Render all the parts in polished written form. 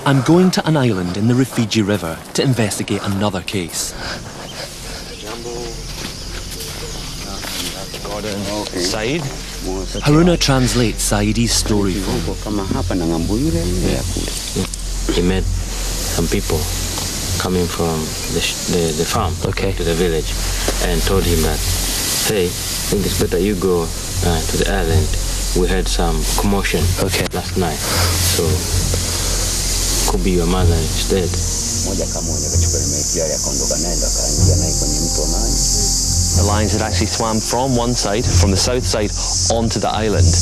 I'm going to an island in the Rufiji River to investigate another case. Said? Haruna translates Saidi's story for me. He met some people coming from the farm to the village and told him that, hey, I think it's better you go to the island. We had some commotion last night, so could be your mother instead. The lions had actually swam from one side, from the south side, onto the island. God.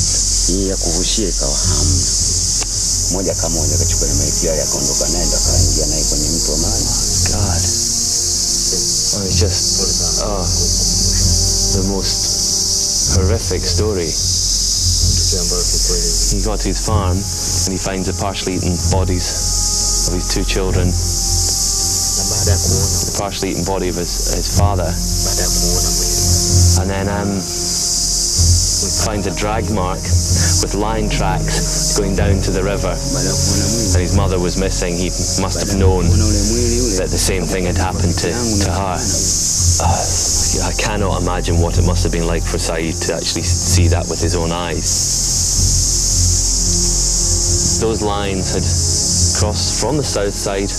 Oh, it's just, the most horrific story. He got to his farm and he finds the partially eaten bodies of his two children, the partially eaten body of his father, and then finds a drag mark with lion tracks going down to the river, and his mother was missing. He must have known that the same thing had happened to her. I cannot imagine what it must have been like for Said to actually see that with his own eyes. Those lions had crossed from the south side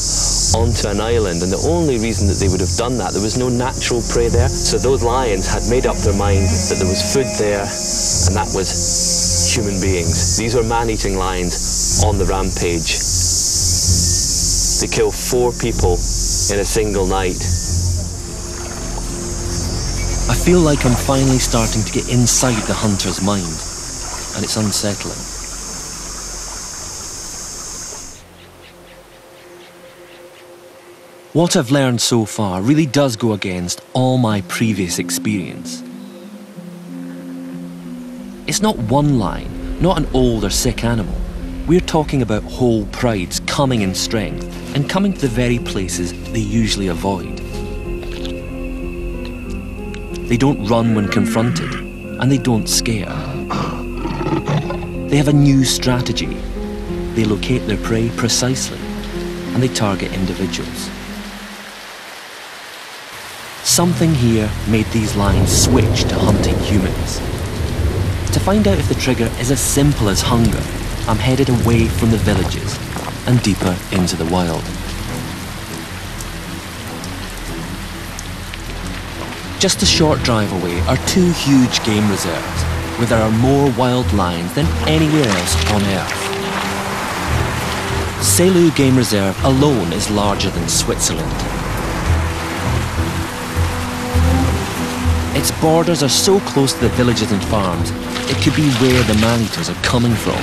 onto an island, and the only reason that they would have done that, there was no natural prey there, so those lions had made up their mind that there was food there, and that was human beings. These were man-eating lions on the rampage. They killed 4 people in a single night. I feel like I'm finally starting to get inside the hunter's mind, and it's unsettling. What I've learned so far really does go against all my previous experience. It's not one lion, not an old or sick animal. We're talking about whole prides coming in strength and coming to the very places they usually avoid. They don't run when confronted, and they don't scare. They have a new strategy. They locate their prey precisely, and they target individuals. Something here made these lions switch to hunting humans. To find out if the trigger is as simple as hunger, I'm headed away from the villages and deeper into the wild. Just a short drive away are 2 huge game reserves, where there are more wild lions than anywhere else on Earth. Selu Game Reserve alone is larger than Switzerland. Its borders are so close to the villages and farms, it could be where the man-eaters are coming from.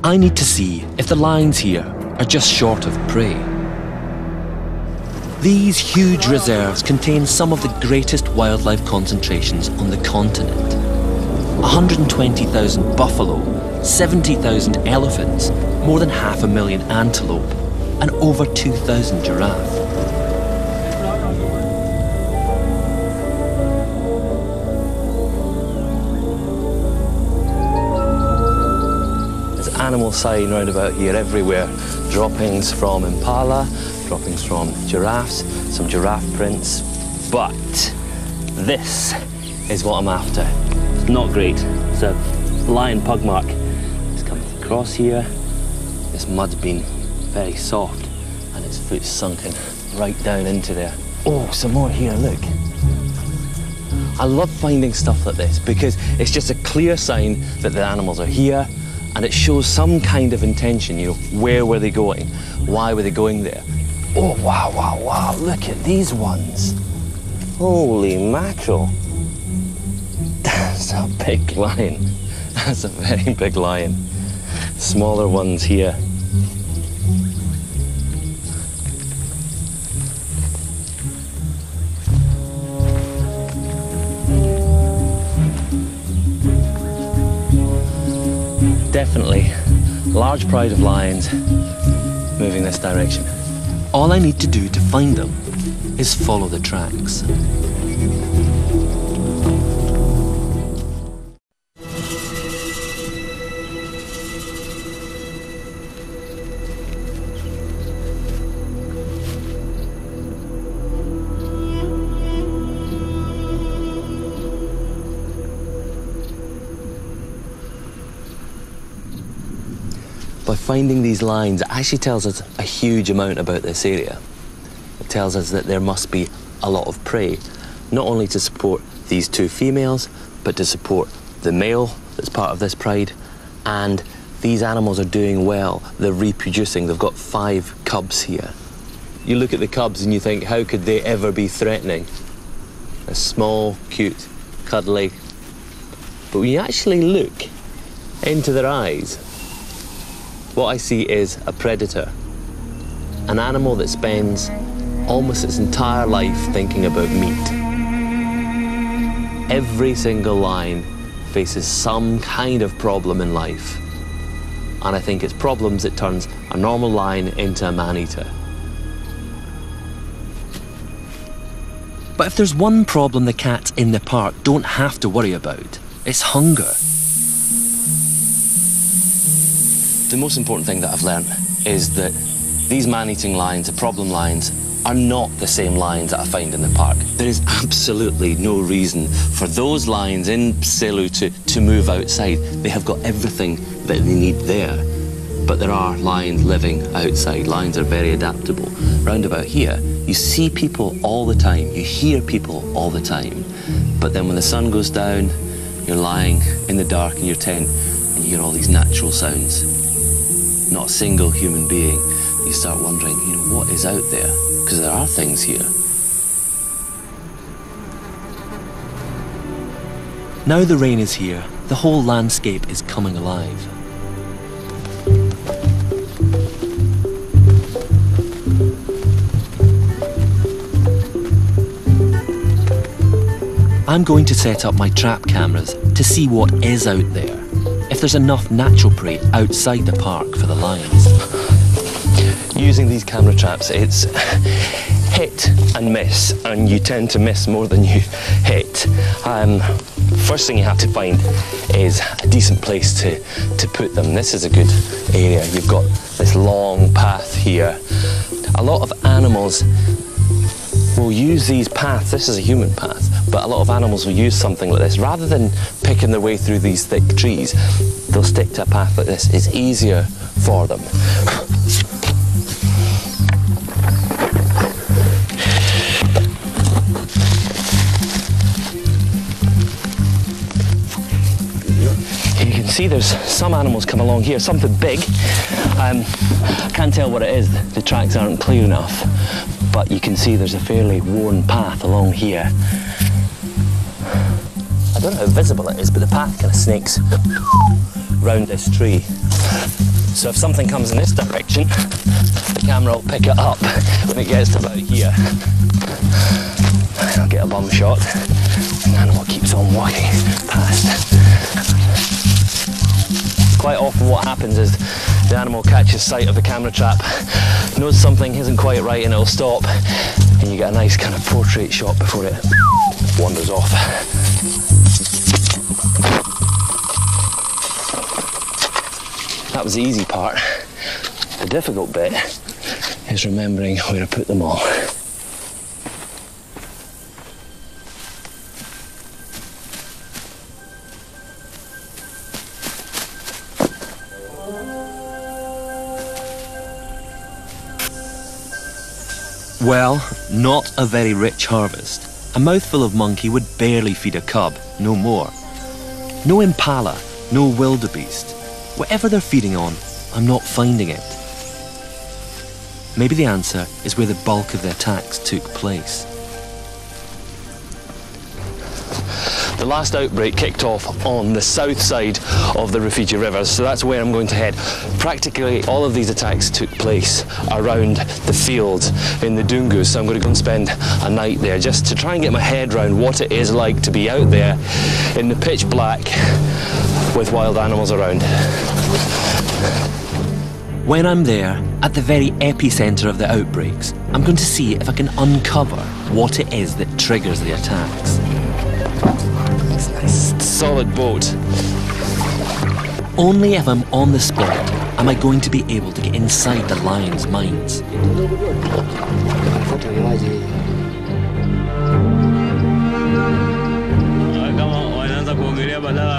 I need to see if the lions here are just short of prey. These huge reserves contain some of the greatest wildlife concentrations on the continent. 120,000 buffalo, 70,000 elephants, more than 500,000 antelope, and over 2,000 giraffe. There's animal sign round about here everywhere. Droppings from impala, droppings from giraffes, some giraffe prints, but this is what I'm after. It's not great. It's a lion pug mark. It's coming across here. This mud's been very soft and its foot's sunken right down into there. Oh, some more here, look. I love finding stuff like this because it's just a clear sign that the animals are here, and it shows some kind of intention, you know, where were they going? Why were they going there? Oh, wow, wow, wow, look at these ones. Holy mackerel. That's a big lion. That's a very big lion. Smaller ones here. Definitely large pride of lions moving this direction. All I need to do to find them is follow the tracks. by finding these lines, it actually tells us a huge amount about this area. It tells us that there must be a lot of prey, not only to support these two females, but to support the male that's part of this pride. And these animals are doing well. They're reproducing. They've got 5 cubs here. You look at the cubs and you think, how could they ever be threatening? They're small, cute, cuddly. But when you actually look into their eyes, what I see is a predator. An animal that spends almost its entire life thinking about meat. Every single lion faces some kind of problem in life. And I think it's problems that turns a normal lion into a man-eater. But if there's one problem the cats in the park don't have to worry about, it's hunger. The most important thing that I've learned is that these man-eating lions, the problem lions, are not the same lions that I find in the park. There is absolutely no reason for those lions in Selu to move outside. They have got everything that they need there. But there are lions living outside. Lions are very adaptable. Round about here, you see people all the time. You hear people all the time. But then when the sun goes down, you're lying in the dark in your tent and you hear all these natural sounds. Not a single human being. You start wondering, you know, what is out there? Because there are things here. Now the rain is here, the whole landscape is coming alive. I'm going to set up my trap cameras to see what is out there. If there's enough natural prey outside the park for the lions. Using these camera traps, it's hit and miss, and you tend to miss more than you hit. First thing you have to find is a decent place to put them. This is a good area. You've got this long path here. A lot of animals will use these paths. This is a human path, but a lot of animals will use something like this. Rather than picking their way through these thick trees, they'll stick to a path like this. It's easier for them. You can see there's some animals come along here, something big. I can't tell what it is, the tracks aren't clear enough, but you can see there's a fairly worn path along here. I don't know how visible it is, but the path kind of snakes round this tree. So if something comes in this direction, the camera will pick it up when it gets to about here. I'll get a bum shot, and the animal keeps on walking past. Quite often what happens is the animal catches sight of the camera trap, knows something isn't quite right, and it'll stop, and you get a nice kind of portrait shot before it wanders off. That was the easy part. The difficult bit is remembering where to put them all. Well, not a very rich harvest. A mouthful of monkey would barely feed a cub, no more. No impala, no wildebeest. Whatever they're feeding on, I'm not finding it. Maybe the answer is where the bulk of the attacks took place. The last outbreak kicked off on the south side of the Rufiji River, so that's where I'm going to head. Practically all of these attacks took place around the fields in the Dungus, so I'm going to go and spend a night there just to try and get my head around what it is like to be out there in the pitch black with wild animals around. When I'm there, at the very epicenter of the outbreaks, I'm going to see if I can uncover what it is that triggers the attacks. It's a nice, solid boat. Only if I'm on the spot am I going to be able to get inside the lions' minds.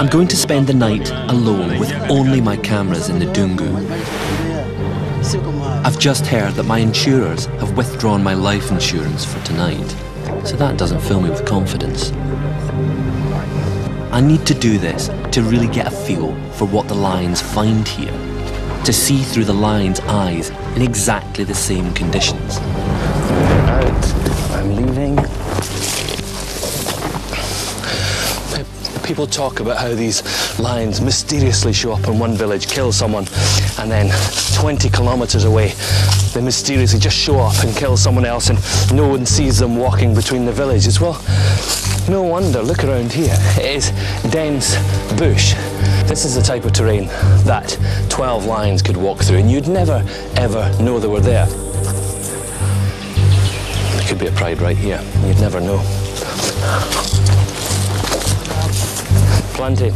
I'm going to spend the night alone with only my cameras in the Dungu. I've just heard that my insurers have withdrawn my life insurance for tonight, so that doesn't fill me with confidence. I need to do this to really get a feel for what the lions find here, to see through the lion's eyes in exactly the same conditions. Out. I'm leaving. People talk about how these lions mysteriously show up in one village, kill someone, and then 20 kilometers away, they mysteriously just show up and kill someone else, and no one sees them walking between the villages. Well, no wonder. Look around here. It is dense bush. This is the type of terrain that 12 lions could walk through, and you'd never, ever know they were there. There could be a pride right here. You'd never know. Planting.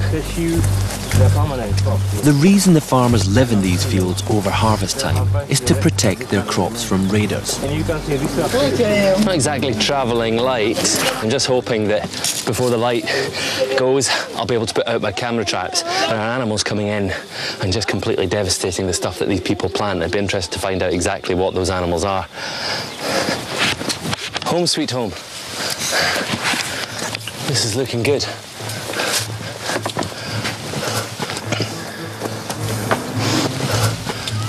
The reason the farmers live in these fields over harvest time is to protect their crops from raiders. Not exactly travelling light. I'm just hoping that before the light goes, I'll be able to put out my camera traps. There are animals coming in and just completely devastating the stuff that these people plant. I'd be interested to find out exactly what those animals are. Home sweet home. This is looking good.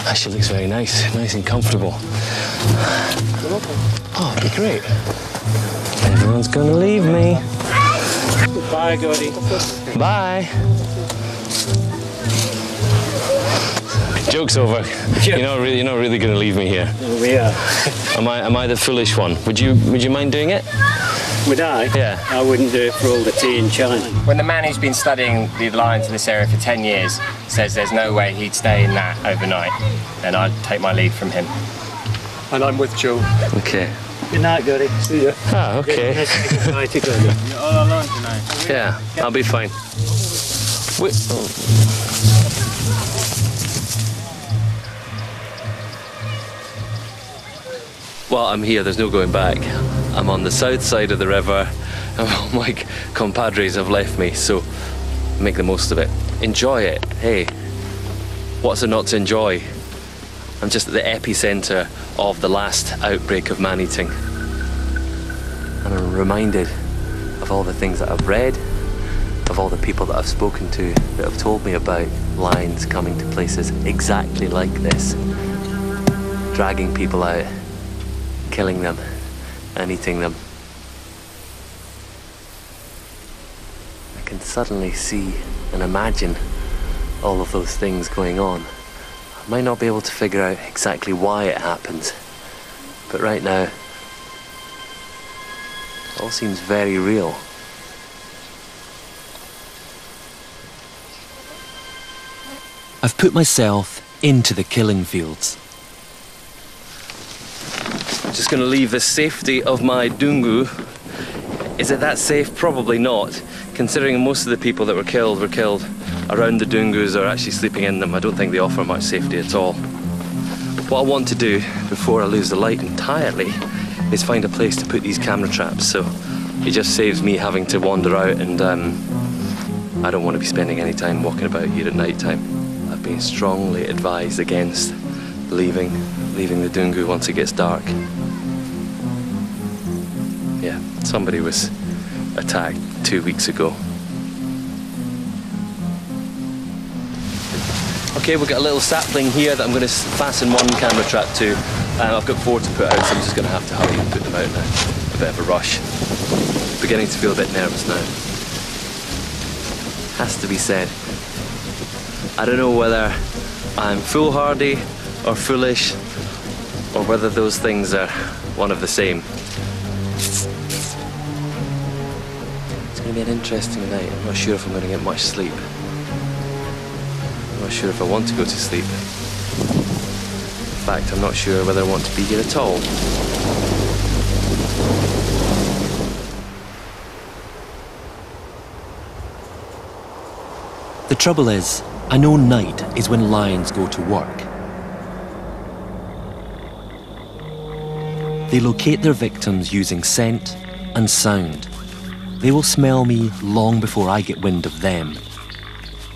Actually looks very nice and comfortable. Oh, it'd be great. Everyone's gonna leave me. Bye, Gordy. Bye. Joke's over. You're not really gonna leave me here. No, we are. Am I the foolish one? Would you mind doing it? Would I? Yeah. I wouldn't do it for all the tea in China. When the man who's been studying the lions in this area for 10 years says there's no way he'd stay in that overnight, then I'd take my lead from him. And I'm with Joe. Okay. Good night, Gordy. See ya. Ah, okay. Bye together. You're all alone tonight. Yeah, I'll be fine. Well, I'm here, there's no going back. I'm on the south side of the river, and all my compadres have left me, so make the most of it. Enjoy it. Hey, what's there not to enjoy? I'm just at the epicenter of the last outbreak of man-eating. And I'm reminded of all the things that I've read, of all the people that I've spoken to that have told me about lions coming to places exactly like this, dragging people out, killing them and eating them. I can suddenly see and imagine all of those things going on. I might not be able to figure out exactly why it happens, but right now it all seems very real. I've put myself into the killing fields. I'm just going to leave the safety of my dungu. Is it that safe? Probably not, considering most of the people that were killed around the dungus or actually sleeping in them. I don't think they offer much safety at all. What I want to do before I lose the light entirely is find a place to put these camera traps, so it just saves me having to wander out, and I don't want to be spending any time walking about here at night time. I've been strongly advised against leaving the dungu once it gets dark. Yeah, somebody was attacked 2 weeks ago. Okay, we've got a little sapling here that I'm going to fasten one camera trap to. I've got 4 to put out, so I'm just going to have to hurry and put them out now. A bit of a rush. Beginning to feel a bit nervous now. Has to be said. I don't know whether I'm foolhardy or foolish, or whether those things are one of the same. It's going to be an interesting night. I'm not sure if I'm going to get much sleep. I'm not sure if I want to go to sleep. In fact, I'm not sure whether I want to be here at all. The trouble is, I know night is when lions go to work. They locate their victims using scent and sound. They will smell me long before I get wind of them.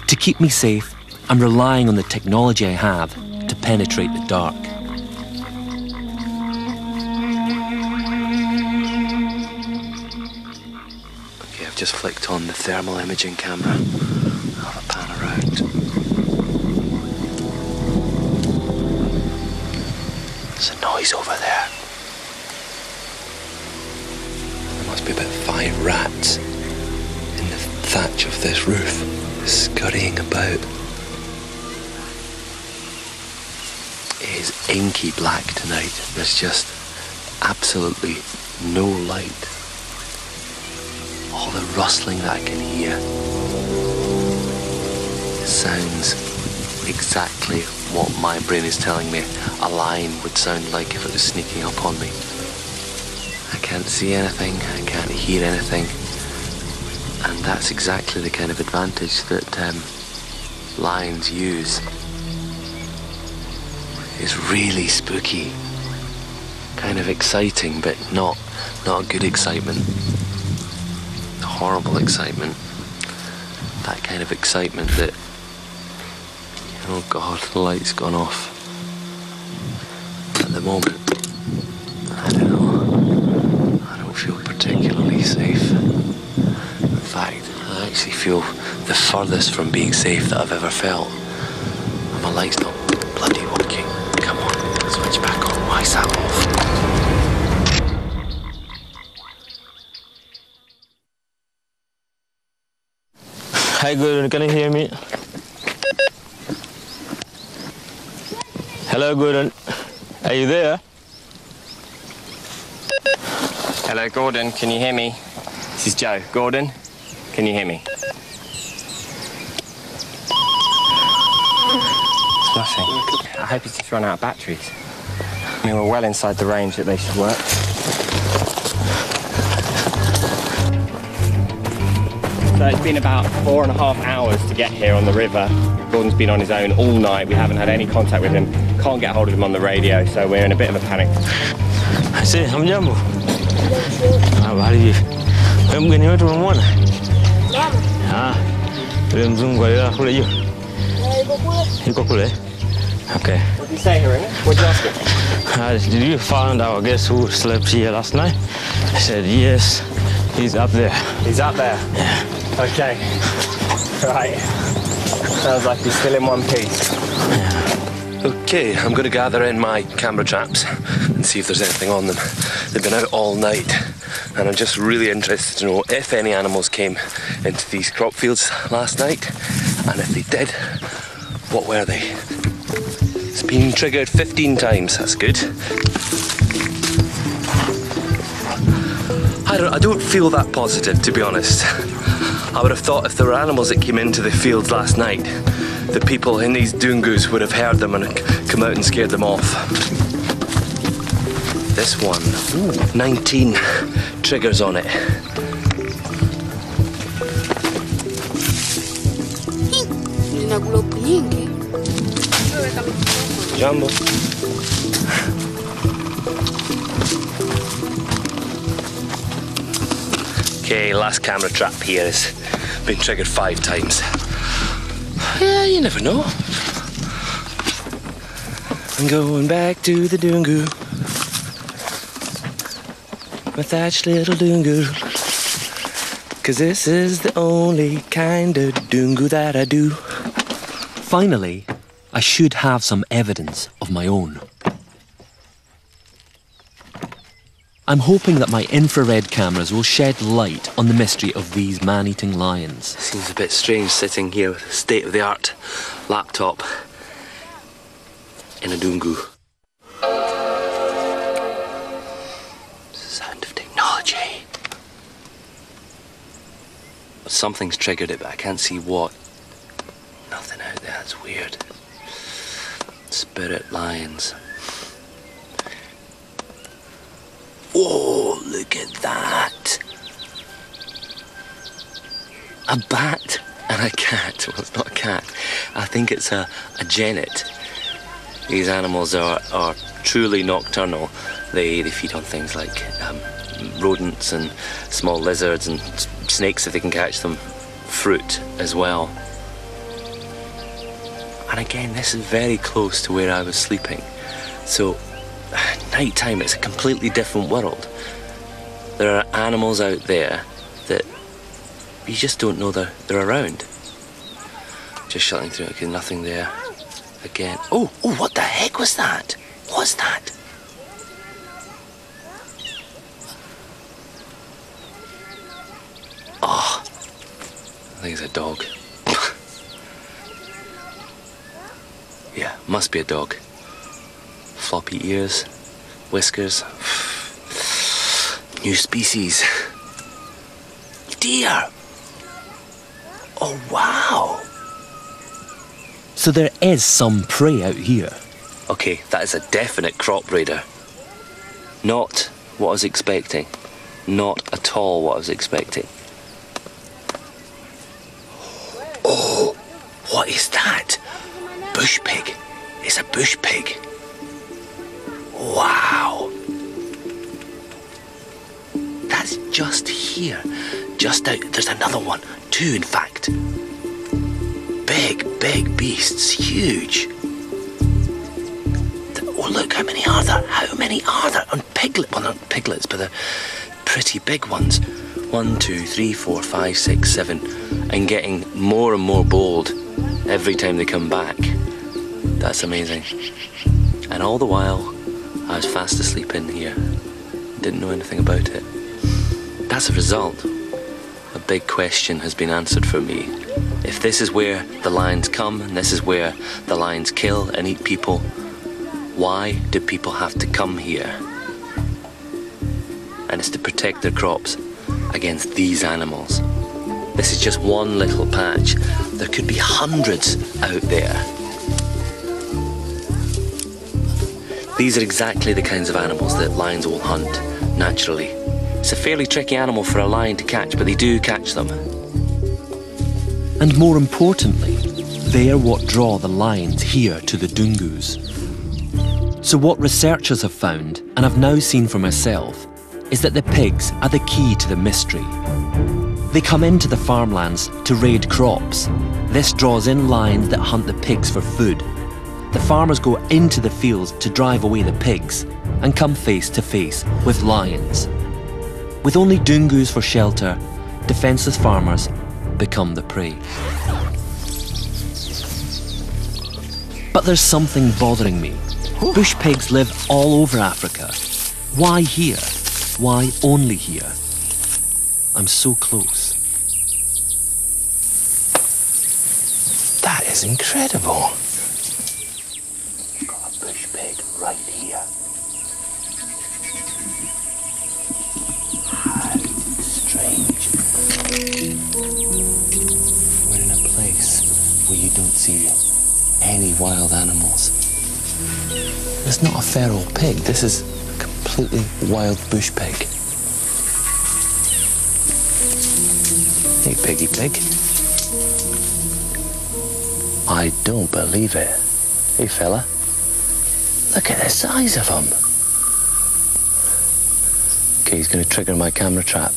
To keep me safe, I'm relying on the technology I have to penetrate the dark. Okay, I've just flicked on the thermal imaging camera. I'll have a pan around. There's a noise over there. There must be about 5 rats in the thatch of this roof, scurrying about. It is inky black tonight. There's just absolutely no light. All the rustling that I can hear sounds exactly what my brain is telling me a lion would sound like if it was sneaking up on me. I can't see anything, I can't hear anything, and that's exactly the kind of advantage that lions use. It's really spooky, kind of exciting, but not a good excitement. Horrible excitement. That kind of excitement that, oh God, the light's gone off. At the moment, I don't know, I don't feel particularly safe. In fact, I actually feel the furthest from being safe that I've ever felt. And my light's not bloody working. Come on, switch back on. Why is that off? Hi, Gordon, can you hear me? Hello, Gordon. Are you there? Hello, Gordon, can you hear me? This is Joe. Gordon, can you hear me? It's nothing. I hope it's just run out of batteries. I mean, we're well inside the range that they should work. So it's been about 4.5 hours to get here on the river. Gordon's been on his own all night. We haven't had any contact with him. Can't get hold of him on the radio, so we're in a bit of a panic. I say, I'm Jambo. How are you? I'm going to go to one. Ah, I'm going to go to you. You go to okay. What did you say, Harina? What did you ask him? Did you find our guest who slept here last night? I said, yes, he's up there. He's up there? Yeah. Okay. Right. Sounds like he's still in one piece. Yeah. Okay, I'm going to gather in my camera traps and see if there's anything on them. They've been out all night, and I'm just really interested to know if any animals came into these crop fields last night, and if they did, what were they? It's been triggered 15 times, that's good. I don't feel that positive, to be honest. I would have thought if there were animals that came into the fields last night, the people in these dungus would have heard them and come out and scared them off. This one, 19 triggers on it. Jumbo. Okay, last camera trap here has been triggered 5 times. Yeah, you never know. I'm going back to the dungu. My thatched little dungu. 'Cause this is the only kind of dungu that I do. Finally, I should have some evidence of my own. I'm hoping that my infrared cameras will shed light on the mystery of these man-eating lions. Seems a bit strange sitting here with a state-of-the-art laptop in a dungu. Sound of technology. Something's triggered it, but I can't see what. Nothing out there, that's weird. Spirit lions. Whoa, look at that. A bat and a cat. Well, it's not a cat. I think it's a genet. These animals are truly nocturnal. They feed on things like rodents and small lizards and snakes if they can catch them. Fruit as well. And again, this is very close to where I was sleeping. So, night time, it's a completely different world. There are animals out there that you just don't know they're around. Just shutting through, okay, nothing there. Again, oh, what the heck was that? What's that? Oh, I think it's a dog. Yeah, must be a dog. Floppy ears, whiskers. New species. Deer. Oh, wow. So there is some prey out here. Okay, that is a definite crop raider. Not what I was expecting. Not at all what I was expecting. Oh, what is that? Bush pig. It's a bush pig. Wow. That's just here. Just out. There's another one. Two, in fact. Big beasts. Huge. Oh, look, how many are there? How many are there? And piglet. Well, not piglets, but they're pretty big ones. 1, 2, 3, 4, 5, 6, 7. And getting more and more bold every time they come back. That's amazing. And all the while, I was fast asleep in here. Didn't know anything about it. That's a result. A big question has been answered for me. If this is where the lions come, and this is where the lions kill and eat people, why do people have to come here? And it's to protect their crops against these animals. This is just one little patch. There could be hundreds out there. These are exactly the kinds of animals that lions will hunt naturally. It's a fairly tricky animal for a lion to catch, but they do catch them. And more importantly, they are what draw the lions here to the Dungus. So what researchers have found, and I've now seen for myself, is that the pigs are the key to the mystery. They come into the farmlands to raid crops. This draws in lions that hunt the pigs for food. The farmers go into the fields to drive away the pigs and come face to face with lions. With only Dungus for shelter, defenceless farmers become the prey. But there's something bothering me. Bush pigs live all over Africa. Why here? Why only here? I'm so close. That is incredible. Got a bush pig right here. How strange. We're in a place where you don't see any wild animals. It's not a feral pig. This is a completely wild bush pig. Hey, piggy pig. I don't believe it. Hey, fella. Look at the size of him. Okay, he's going to trigger my camera trap.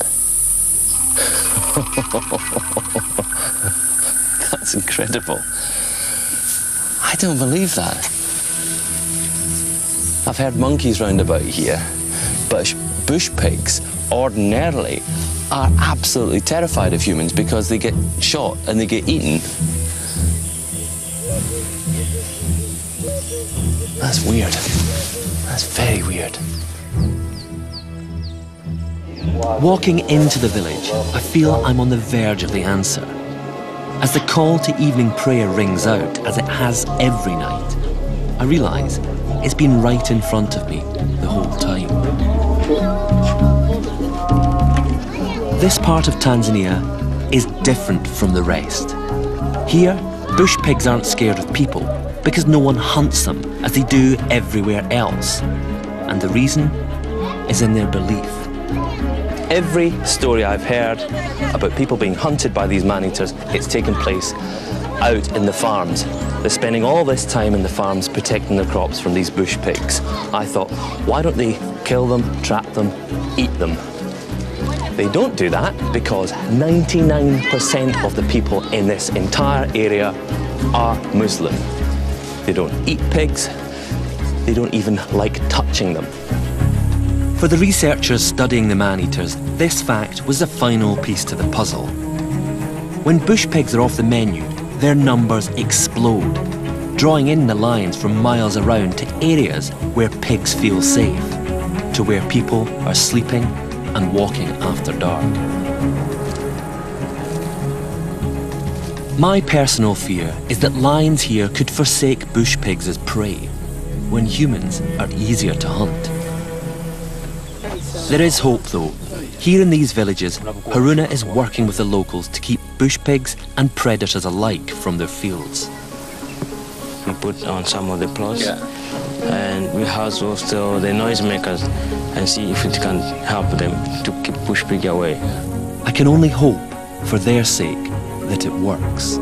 That's incredible. I don't believe that. I've heard monkeys round about here, but bush pigs ordinarily are absolutely terrified of humans because they get shot and they get eaten. That's weird. That's very weird. Walking into the village, I feel I'm on the verge of the answer. As the call to evening prayer rings out, as it has every night, I realise it's been right in front of me the whole time. This part of Tanzania is different from the rest. Here, bush pigs aren't scared of people because no one hunts them as they do everywhere else. And the reason is in their belief. Every story I've heard about people being hunted by these man-eaters, it's taken place out in the farms. They're spending all this time in the farms protecting their crops from these bush pigs. I thought, why don't they kill them, trap them, eat them? They don't do that because 99% of the people in this entire area are Muslim. They don't eat pigs. They don't even like touching them. For the researchers studying the man-eaters, this fact was the final piece to the puzzle. When bush pigs are off the menu, their numbers explode, drawing in the lions from miles around to areas where pigs feel safe, to where people are sleeping and walking after dark. My personal fear is that lions here could forsake bush pigs as prey, when humans are easier to hunt. There is hope though. Here in these villages, Haruna is working with the locals to keep bush pigs and predators alike from their fields. We put on some of the plots, and we also still the noisemakers and see if it can help them to keep bush pig away. I can only hope, for their sake, that it works.